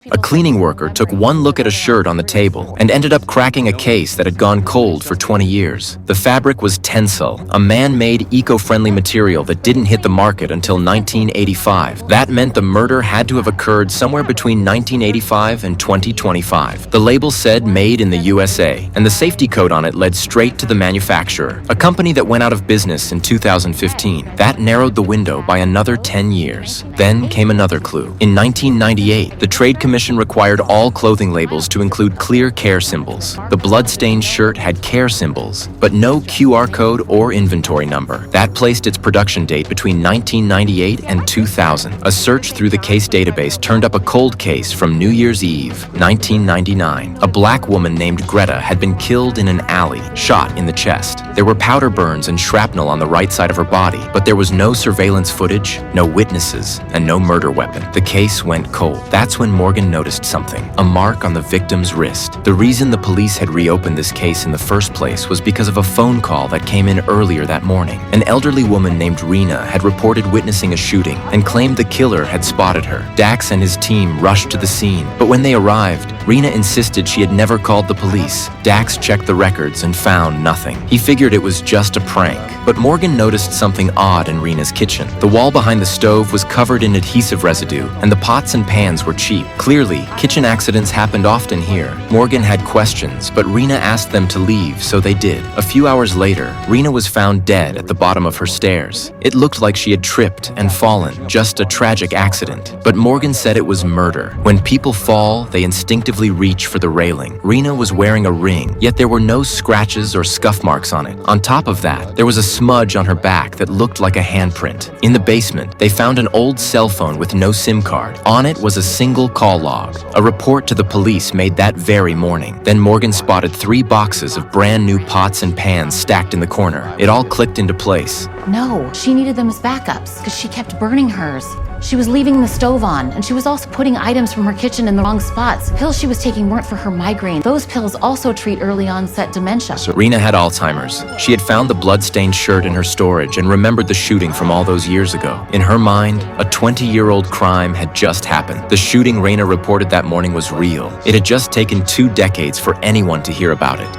A cleaning worker took one look at a shirt on the table and ended up cracking a case that had gone cold for 20 years. The fabric was Tencel, a man-made eco-friendly material that didn't hit the market until 1985. That meant the murder had to have occurred somewhere between 1985 and 2025. The label said made in the USA, and the safety code on it led straight to the manufacturer, a company that went out of business in 2015. That narrowed the window by another 10 years. Then came another clue. In 1998, the Trade Commission required all clothing labels to include clear care symbols. The bloodstained shirt had care symbols, but no QR code or inventory number. That placed its production date between 1998 and 2000. A search through the case database turned up a cold case from New Year's Eve, 1999. A black woman named Greta had been killed in an alley, shot in the chest. There were powder burns and shrapnel on the right side of her body, but there was no surveillance footage, no witnesses, and no murder weapon. The case went cold. That's when Morgan noticed something, a mark on the victim's wrist. The reason the police had reopened this case in the first place was because of a phone call that came in earlier that morning. An elderly woman named Rena had reported witnessing a shooting and claimed the killer had spotted her. Dax and his team rushed to the scene, but when they arrived, Rena insisted she had never called the police. Dax checked the records and found nothing. He figured it was just a prank, but Morgan noticed something odd in Rena's kitchen. The wall behind the stove was covered in adhesive residue, and the pots and pans were cheap. Clearly, kitchen accidents happened often here. Morgan had questions, but Rena asked them to leave, so they did. A few hours later, Rena was found dead at the bottom of her stairs. It looked like she had tripped and fallen, just a tragic accident. But Morgan said it was murder. When people fall, they instinctively reach for the railing. Rena was wearing a ring, yet there were no scratches or scuff marks on it. On top of that, there was a smudge on her back that looked like a handprint. In the basement, they found an old cell phone with no SIM card. On it was a single call log. A report to the police made that very morning. Then Morgan spotted 3 boxes of brand new pots and pans stacked in the corner. It all clicked into place. No, she needed them as backups because she kept burning hers. She was leaving the stove on, and she was also putting items from her kitchen in the wrong spots. Pills she was taking weren't for her migraine. Those pills also treat early onset dementia. Rena had Alzheimer's. She had found the blood-stained shirt in her storage and remembered the shooting from all those years ago. In her mind, a 20-year-old crime had just happened. The shooting Rena reported that morning was real. It had just taken 2 decades for anyone to hear about it.